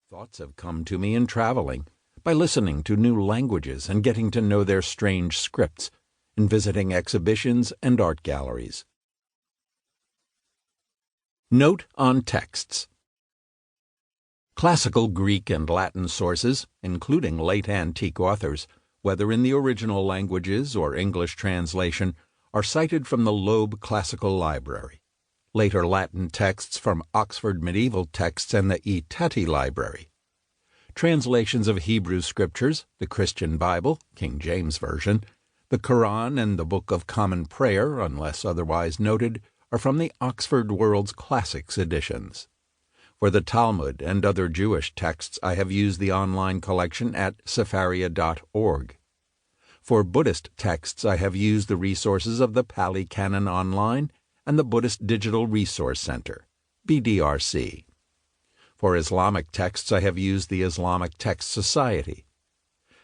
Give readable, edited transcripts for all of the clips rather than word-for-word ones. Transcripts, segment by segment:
Thoughts have come to me in traveling, by listening to new languages and getting to know their strange scripts, in visiting exhibitions and art galleries. Note on texts. Classical Greek and Latin sources, including late antique authors, whether in the original languages or English translation, are cited from the Loeb Classical Library. Later Latin texts from Oxford Medieval Texts and the E. Teti Library. Translations of Hebrew scriptures, the Christian Bible, King James Version, the Quran and the Book of Common Prayer, unless otherwise noted, are from the Oxford World's Classics editions. For the Talmud and other Jewish texts, I have used the online collection at sefaria.org. For Buddhist texts, I have used the resources of the Pali Canon Online and the Buddhist Digital Resource Center, BDRC. For Islamic texts, I have used the Islamic Text Society.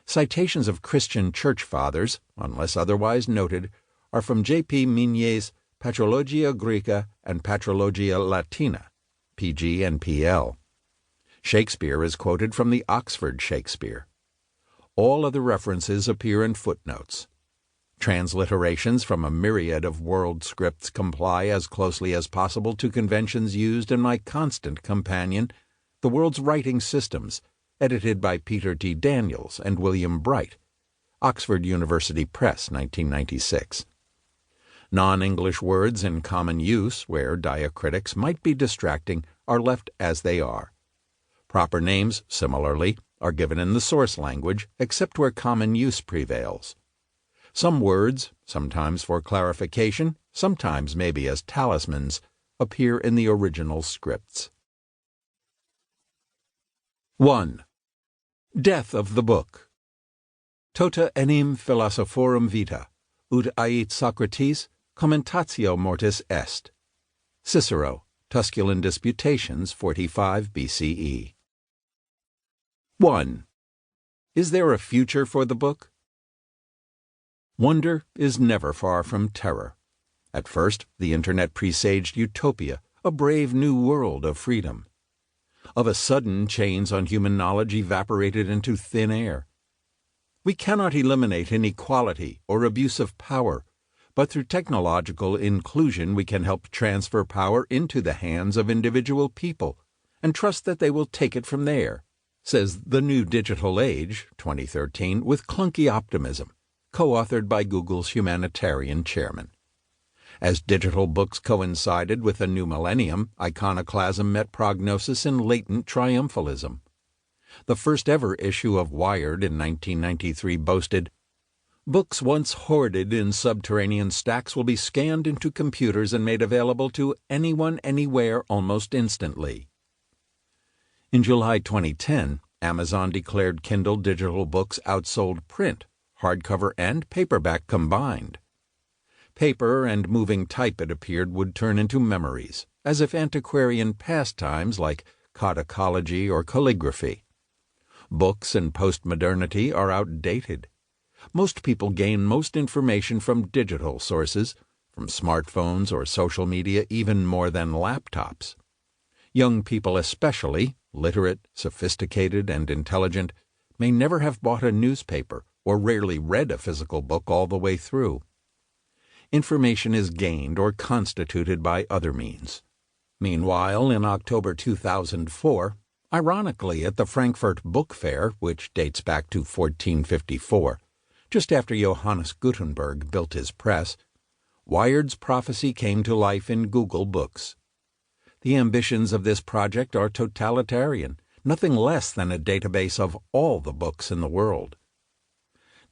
Citations of Christian Church Fathers, unless otherwise noted, are from J.P. Minier's Patrologia Graeca and Patrologia Latina, PG and PL. Shakespeare is quoted from the Oxford Shakespeare. All other references appear in footnotes. Transliterations from a myriad of world scripts comply as closely as possible to conventions used in my constant companion, The World's Writing Systems, edited by Peter T. Daniels and William Bright, Oxford University Press, 1996. Non-English words in common use, where diacritics might be distracting, are left as they are. Proper names, similarly, are given in the source language, except where common use prevails. Some words, sometimes for clarification, sometimes maybe as talismans, appear in the original scripts. 1. Death of the book. Tota enim philosophorum vita, ut ait Socrates, commentatio mortis est. Cicero, Tusculan Disputations, 45 BCE. 1. Is there a future for the book? Wonder is never far from terror. At first, the Internet presaged utopia, a brave new world of freedom. Of a sudden, chains on human knowledge evaporated into thin air. We cannot eliminate inequality or abuse of power, but through technological inclusion we can help transfer power into the hands of individual people and trust that they will take it from there, says The New Digital Age, 2013, with clunky optimism, co-authored by Google's humanitarian chairman. As digital books coincided with the new millennium, iconoclasm met prognosis in latent triumphalism. The first-ever issue of Wired in 1993 boasted, "Books once hoarded in subterranean stacks will be scanned into computers and made available to anyone, anywhere, almost instantly." In July 2010, Amazon declared Kindle digital books outsold print, hardcover and paperback combined. Paper and moving type, it appeared, would turn into memories, as if antiquarian pastimes like codicology or calligraphy. Books and postmodernity are outdated. Most people gain most information from digital sources, from smartphones or social media even more than laptops. Young people especially, literate, sophisticated, and intelligent, may never have bought a newspaper or rarely read a physical book all the way through. Information is gained or constituted by other means. Meanwhile, in October 2004, ironically at the Frankfurt Book Fair, which dates back to 1454, just after Johannes Gutenberg built his press, Wired's prophecy came to life in Google Books. The ambitions of this project are totalitarian, nothing less than a database of all the books in the world.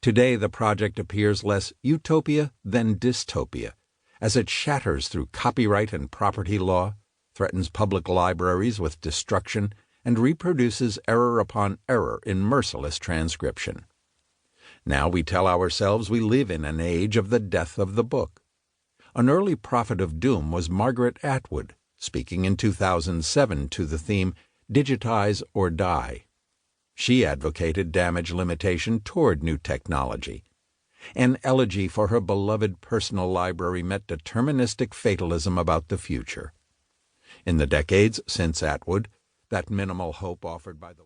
Today the project appears less utopia than dystopia, as it shatters through copyright and property law, threatens public libraries with destruction, and reproduces error upon error in merciless transcription. Now we tell ourselves we live in an age of the death of the book. An early prophet of doom was Margaret Atwood, speaking in 2007 to the theme, "Digitize or Die." She advocated damage limitation toward new technology. An elegy for her beloved personal library met deterministic fatalism about the future. In the decades since Atwood, that minimal hope offered by the